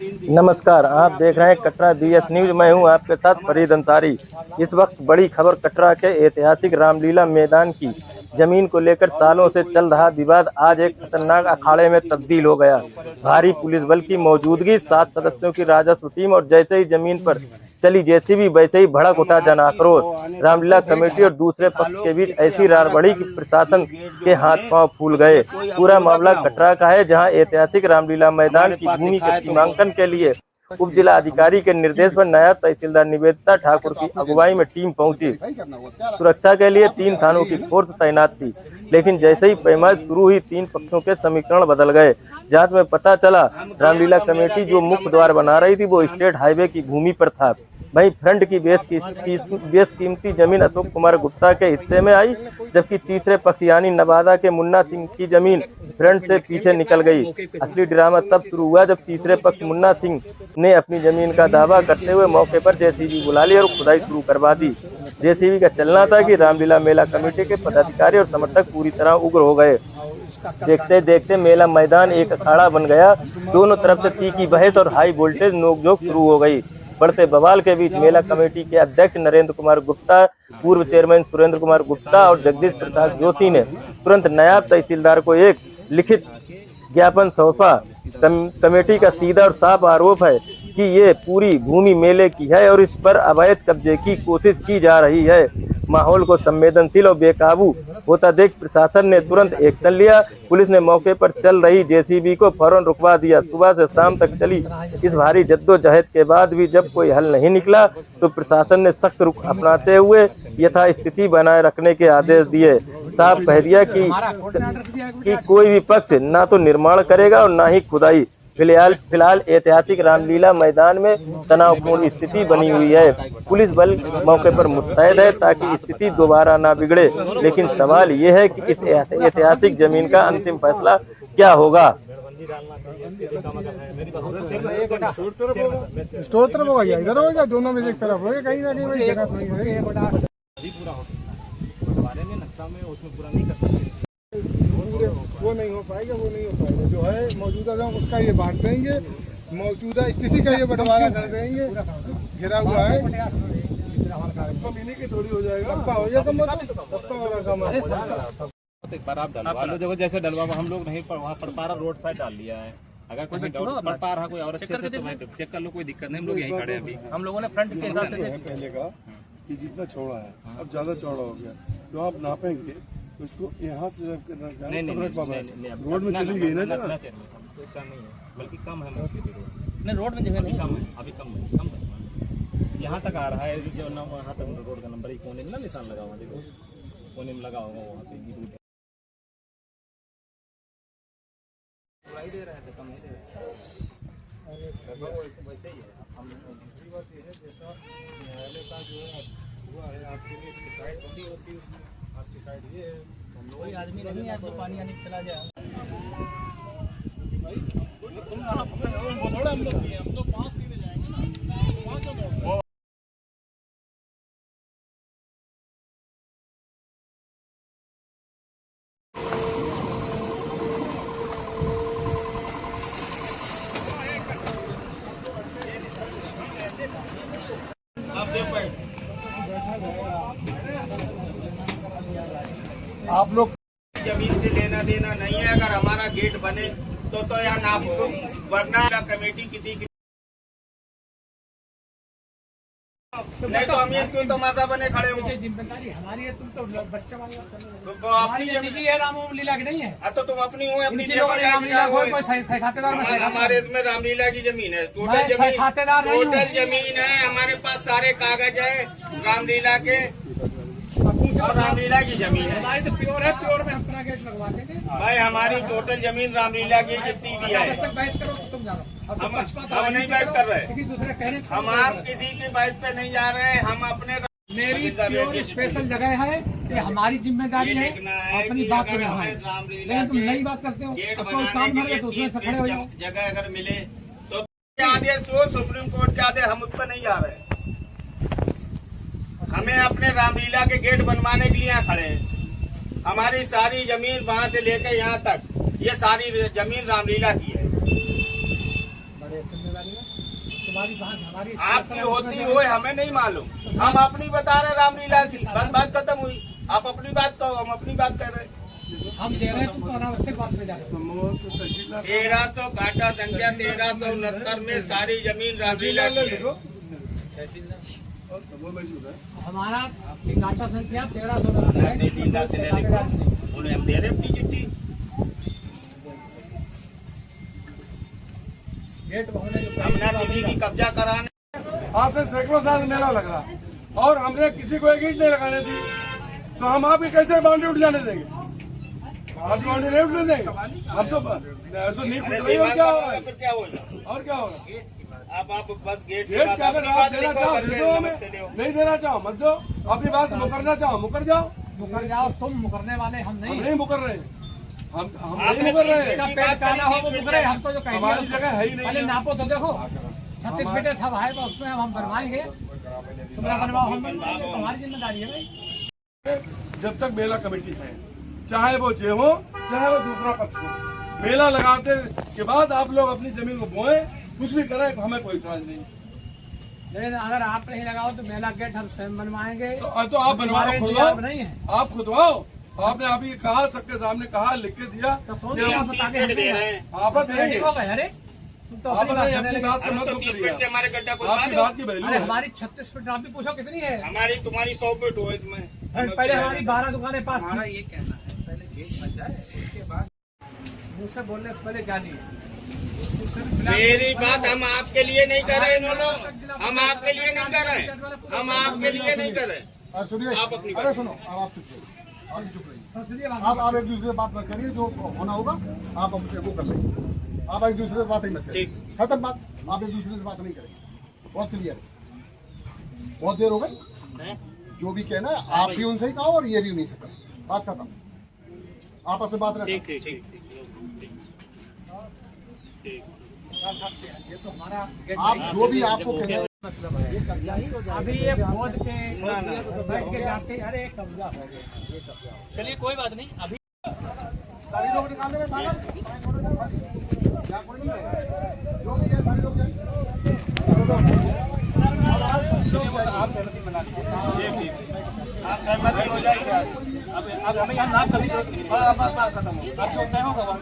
नमस्कार, आप देख रहे हैं कटरा बीएस न्यूज। मैं हूं आपके साथ फरीद अंसारी। इस वक्त बड़ी खबर कटरा के ऐतिहासिक रामलीला मैदान की जमीन को लेकर सालों से चल रहा विवाद आज एक खतरनाक अखाड़े में तब्दील हो गया। भारी पुलिस बल की मौजूदगी, 7 सदस्यों की राजस्व टीम और जैसे ही जमीन पर चली जेसीबी वैसे ही भड़क उठा जन आक्रोश। रामलीला कमेटी और दूसरे पक्ष के बीच ऐसी रार बढ़ी कि प्रशासन के हाथ पांव फूल गए। पूरा मामला कटरा का है, जहां ऐतिहासिक रामलीला मैदान की भूमि के सीमांकन के लिए उप जिला अधिकारी के निर्देश पर नायब तहसीलदार निवेदिता ठाकुर की अगुवाई में टीम पहुंची। सुरक्षा के लिए 3 थानों की फोर्स तैनात थी, लेकिन जैसे ही पैमाइश शुरू हुई 3 पक्षों के समीकरण बदल गए। जांच में पता चला रामलीला कमेटी जो मुख्य द्वार बना रही थी वो स्टेट हाईवे की भूमि पर था। वहीं फ्रंट की बेस कीमती जमीन अशोक कुमार गुप्ता के हिस्से में आई, जबकि तीसरे पक्ष यानी नवादा के मुन्ना सिंह की जमीन फ्रंट से पीछे निकल गई। असली ड्रामा तब शुरू हुआ जब तीसरे पक्ष मुन्ना सिंह ने अपनी जमीन का दावा करते हुए मौके पर जेसीबी बुला ली और खुदाई शुरू करवा दी। जेसीबी का चलना था कि रामलीला मेला कमेटी के पदाधिकारी और समर्थक पूरी तरह उग्र हो गए। देखते देखते मेला मैदान एक अखाड़ा बन गया। दोनों तरफ से तीखी बहस और हाई वोल्टेज नोकझोंक शुरू हो गई। बढ़ते बवाल के बीच मेला कमेटी के अध्यक्ष नरेंद्र कुमार गुप्ता, पूर्व चेयरमैन सुरेंद्र कुमार गुप्ता और जगदीश प्रसाद जोशी ने तुरंत नायब तहसीलदार को एक लिखित ज्ञापन सौंपा। कमेटी का सीधा और साफ आरोप है कि ये पूरी भूमि मेले की है और इस पर अवैध कब्जे की कोशिश की जा रही है। माहौल को संवेदनशील और बेकाबू होता देख प्रशासन ने तुरंत एक्शन लिया। पुलिस ने मौके पर चल रही जेसीबी को फौरन रुकवा दिया। सुबह से शाम तक चली इस भारी जद्दोजहद के बाद भी जब कोई हल नहीं निकला तो प्रशासन ने सख्त रुख अपनाते हुए यथास्थिति बनाए रखने के आदेश दिए। साफ कह दिया कि कोई भी पक्ष ना तो निर्माण करेगा और ना ही खुदाई। फिलहाल ऐतिहासिक रामलीला मैदान में तनावपूर्ण स्थिति बनी हुई है। पुलिस बल मौके पर मुस्तैद है ताकि स्थिति दोबारा ना बिगड़े, लेकिन सवाल ये है कि इस ऐतिहासिक जमीन का अंतिम फैसला क्या होगा। स्टोर तरफ होगा या इधर होगा, दोनों में एक तरफ होगा, कहीं ना कहीं जगह होगी। वो नहीं हो पाएगा, वो नहीं हो पाएगा। जो है मौजूदा जगह उसका ये बांट देंगे, मौजूदा स्थिति का ये बंटवारा कर देंगे। घिरा हुआ है, महीने की थोड़ी हो जाएगा, सबका हो जाएगा, एक बार आप डलवा लो। देखो जैसे डलवा हम लोग नहीं वहाँ पड़पारा रोड साइड डाल दिया है। अगर कोई डाउट पड़ पा रहा कोई और अच्छे से तो चेक कर लो, कोई दिक्कत नहीं। हम लोग यहीं खड़े हैं अभी। हम लोगों ने फ्रंट के हिसाब से पहले का कि जितना चौड़ा है अब ज्यादा चौड़ा हो गया, तो आप नापेंगे उसको यहाँ से रोड में चली गई ना जगह, बल्कि कम है नहीं, रोड में जगह नहीं कम है, अभी कम यहाँ तक आ रहा है। जो ना वहाँ तक रोड का नंबर कोने में ना निशान लगा हुआ, देखो कोने में लगा होगा वहाँ पे। दे रहे हैं कम नहीं दे रहे, वैसे ही है। हम बात ये है जैसा न्यायालय का जो हुआ है आपके लिए साइड बंदी होती है, उसमें आपकी साइड ये है। हम लोग कोई आदमी नहीं है तो पानी आने चला जाए। तुम थोड़ा हम लोग 5 सीधे जाएंगे ना, 5 आप लोग जमीन से लेना देना नहीं है। अगर हमारा गेट बने तो यहाँ नाप दो, वरना कमेटी किसी की नहीं तो हम क्यों तमाशा बने खड़े हो। जिम्मेदारी हमारी है, तुम तो बच्चा वाली अपनी निजी है, रामलीला की नहीं है। तो तुम अपनी हो, अपनी खातेदार हमारे इसमें रामलीला की जमीन है, टोटल जमीन है हमारे पास, सारे कागज है रामलीला के और रामलीला की जमीन है। हमारी तो प्योर है, प्योर में अपना गेट लगवा देंगे भाई। हमारी टोटल जमीन रामलीला की जितनी भी है, बहस करो तो तुम जाओ। हम नहीं बहस कर रहे, हम आप किसी की बहस पे नहीं जा रहे हैं। हम अपने मेरी प्योर स्पेशल जगह है, ये हमारी जिम्मेदारी है, अपनी बात को लेकिन तुम नई बात करते हो। काम करोगे तो उसमें से खड़े हो जाओ। जगह अगर मिले तो आदेश जो सुप्रीम कोर्ट के आदेश, हम उस पर नहीं जा रहे। हमें अपने रामलीला के गेट बनवाने के लिए यहाँ खड़े हैं। हमारी सारी जमीन वहाँ से लेकर यहाँ तक, ये सारी जमीन रामलीला की है। जिम्मेदारी में तुम्हारी बात हमारी आपकी होती हो हमें नहीं मालूम, हम अपनी बता रहे रामलीला की, बात खत्म हुई। आप अपनी बात कहो, हम अपनी बात कर रहे हैं। हम दे रहे हैं, तुम तो अनावश्यक बात में जा रहे हो। 1300 घाटा संख्या 1369 में सारी जमीन रामलीला की है। हमारा घाटा संख्या 1300 है। उन्हें हम दे रहे अपनी चिट्ठी। गेट भवने हमने किसी की कब्जा कराने, आज से सैकड़ों साल मेला लग रहा और हमने किसी को एक ईंट नहीं लगाने दी, तो हम आपकी कैसे बाउंड्री उठ जाने देंगे? आप बाउंड्री नहीं उठने देंगे। हम तो नहीं खुद रही, और क्या होगा? फिर क्या होगा? और क्या होगा? आप बस गेट गेट का अगर आप देना चाहो दे दो, हमें नहीं देना चाहो मत दो। अपनी बात से मुकरना चाहो मुकर जाओ। मुकर जाओ, तुम मुकरने वाले हम हम नहीं। नहीं मुकर रहे, हम नहीं मुकर रहे। इसका पेट करना हो वो मुकरे, हम तो जो कहेंगे हमारी जगह है ही पहले नहीं। नापो तो देखो 36 फीट सब है, तो उसमें हम बनवाएंगे। तुम्हारा बनवाओ, हम बनवाएंगे, तुम्हारी जिम्मेदारी है भाई। जब तक मेला कमेटी है, चाहे वो जे हो चाहे वो दूसरा पक्ष हो, मेला लगाते के बाद आप लोग अपनी जमीन को बोए, कुछ भी करें, हमें कोई इतराज नहीं। लेकिन अगर आप नहीं लगाओ तो मेला गेट हम स्वयं बनवाएंगे। तो आप बनवाओ, तुम्हारे खुदवाओ, इंतजाम नहीं है। आप खुदवाओ। आपने अभी कहा, सबके सामने कहा, लिख के दिया। तो कौन कि सी हम बात बता के दे रहे हैं। आपत नहीं हो गए? अरे तुम तो आपत अपनी बात नहीं, करने अपनी लगे। बात से हम मत तो 30 उतरिए। फीट के हमारे गड्ढा को आपकी बात की वैल्यू अरे है। हमारी 36 फीट, आप भी पूछो कितनी है। हमारी तुम्हारी 100 फीट हो इसमें। पहले हमारी 12 दुकानें पास थी। ये कहना है पहले गेट बन जाए, उसके बाद मुझसे बोलने से पहले जानिए। मेरी बात हम आपके लिए नहीं कर रहे लोग, हम आपके लिए नहीं कर रहे, हम आपके लिए नहीं कर रहे। सुनिए, आप अपनी अरे बात सुनो, अब आप चुप रहिए, आप चुप रहिए। संसदीय बात आप एक दूसरे से बात मत करिए, जो होना होगा आप हमसे वो कर लेंगे। आप एक दूसरे से बात ही मत करिए, ठीक। खत्म बात। आप एक दूसरे से बात नहीं करेंगे, बहुत क्लियर है। बहुत देर हो गई, जो भी कहना है आप भी उनसे ही कहो और ये भी उन्हीं से कहो, बात खत्म। आपस में बात रखें। ये तो हमारा गेट आप जो भी आपको कहना है, मतलब है। अभी ये खोद के बैठ के जाते, अरे कब्जा हो गया, ये कब्जा। चलिए कोई बात नहीं, अभी सारे लोग निकालने में सागर क्या कोई नहीं है, जो भी है सारे लोग जाएं। आप सहमति बना लीजिए। आप सहमति हो जाएगी। अब हमें यहाँ नाम करनी बात खत्म हो, अब जो तय होगा वहाँ